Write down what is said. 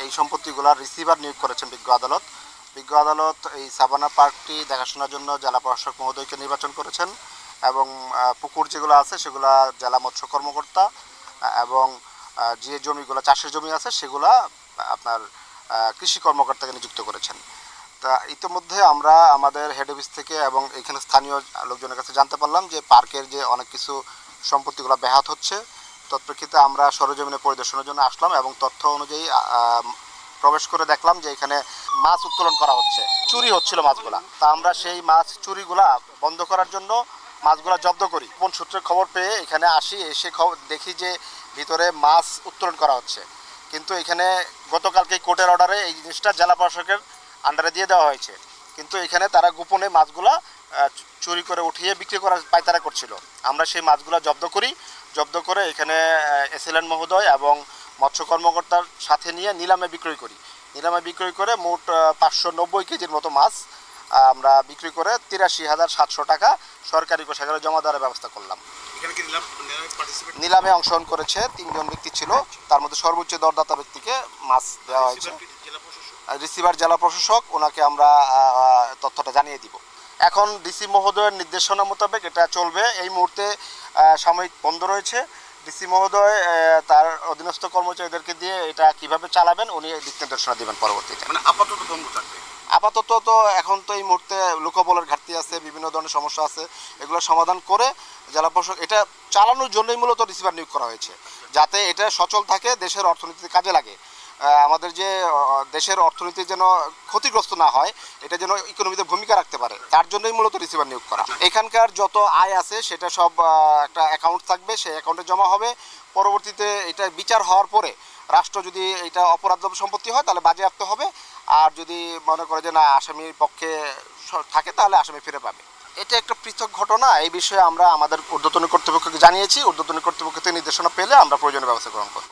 এই সম্পত্তিগুলোর রিসিভার নিয়োগ করেছেন বিজ্ঞ আদালত। বিজ্ঞ আদালত এই সাভানা পার্কটি দেখাশোনার জন্য জেলা প্রশাসক মহোদয়কে নির্বাচন করেছেন এবং পুকুর যেগুলো আছে সেগুলা জেলা মৎস্য কর্মকর্তা এবং যে জমিগুলো চাষের জমি আছে সেগুলা আপনার কৃষি কর্মকর্তাকে নিযুক্ত করেছেন। তা ইতিমধ্যে আমরা আমাদের হেড অফিস থেকে এবং এখানে স্থানীয় লোকজনের কাছে জানতে পারলাম যে পার্কের যে অনেক কিছু সম্পত্তিগুলো ব্যাহত হচ্ছে। তৎপ্রেক্ষিতে আমরা সরেজমিনে পরিদর্শনের জন্য আসলাম এবং তথ্য অনুযায়ী প্রবেশ করে দেখলাম যে এখানে মাছ উত্তোলন করা হচ্ছে, চুরি হচ্ছিল মাছগুলা। তা আমরা সেই মাছ চুরিগুলা বন্ধ করার জন্য মাছগুলা জব্দ করি। কোন সূত্রে খবর পেয়ে এখানে আসি, এসে দেখি যে ভিতরে মাছ উত্তোলন করা হচ্ছে। কিন্তু এখানে গতকালকে কোর্টের অর্ডারে এই জিনিসটা জেলা প্রশাসকের আন্ডারে দিয়ে দেওয়া হয়েছে, কিন্তু এখানে তারা গোপনে মাছগুলা চুরি করে উঠিয়ে বিক্রি করার পায়তারা করছিল। আমরা সেই মাছগুলা জব্দ করি, জব্দ করে এখানে এসএলএন মহোদয় এবং মৎস্য কর্মকর্তার সাথে নিয়ে নিলামে বিক্রয় করি। নিলামে বিক্রয় করে মোট 590 কেজির মতো মাছ আমরা বিক্রি করে 83,700 টাকা সরকারি কোষাগারে জমা দেওয়ার ব্যবস্থা করলাম। নিলামে অংশগ্রহণ করেছে 3 জন ব্যক্তি ছিল, তার মধ্যে সর্বোচ্চ দরদাতা ব্যক্তিকে মাছ দেওয়া হয়েছে। রিসিভার জেলা প্রশাসক, ওনাকে আমরা তথ্যটা জানিয়ে দিব। এখন ডিসি মহোদয়ের নির্দেশনা মোতাবেক এটা চলবে। এই মুহূর্তে সাময়িক বন্ধ রয়েছে। ডিসি মহোদয় তার অধীনস্থ কর্মচারীদেরকে দিয়ে এটা কিভাবে চালাবেন উনি দিক নির্দেশনা দেবেন পরবর্তীতে। মানে আপাতত বন্ধ থাকবে? আপাতত তো এখন তো এই মুহূর্তে লোকবলের ঘাটতি আছে, বিভিন্ন ধরনের সমস্যা আছে, এগুলো সমাধান করে জেলা প্রশাসক এটা চালানোর জন্যই মূলত রিসিভার নিয়োগ করা হয়েছে, যাতে এটা সচল থাকে, দেশের অর্থনীতিতে কাজে লাগে। আমাদের যে দেশের অর্থনীতি যেন ক্ষতিগ্রস্ত না হয়, এটা যেন ইকোনমিতে ভূমিকা রাখতে পারে, তার জন্যই মূলত রিসিভার নিয়োগ করা। এখানকার যত আয় আছে সেটা সব একটা অ্যাকাউন্ট থাকবে, সেই অ্যাকাউন্টে জমা হবে। পরবর্তীতে এটা বিচার হওয়ার পরে রাষ্ট্র যদি এটা অপরাধ সম্পত্তি হয় তাহলে বাজেয়াপ্ত হবে, আর যদি মনে করে যে না আসামির পক্ষে থাকে তাহলে আসামি ফিরে পাবে। এটা একটা পৃথক ঘটনা। এই বিষয়ে আমরা আমাদের ঊর্ধ্বতন কর্তৃপক্ষকে জানিয়েছি, ঊর্ধ্বতন কর্তৃপক্ষ থেকে নির্দেশনা পেলে আমরা প্রয়োজনীয় ব্যবস্থা গ্রহণ করব।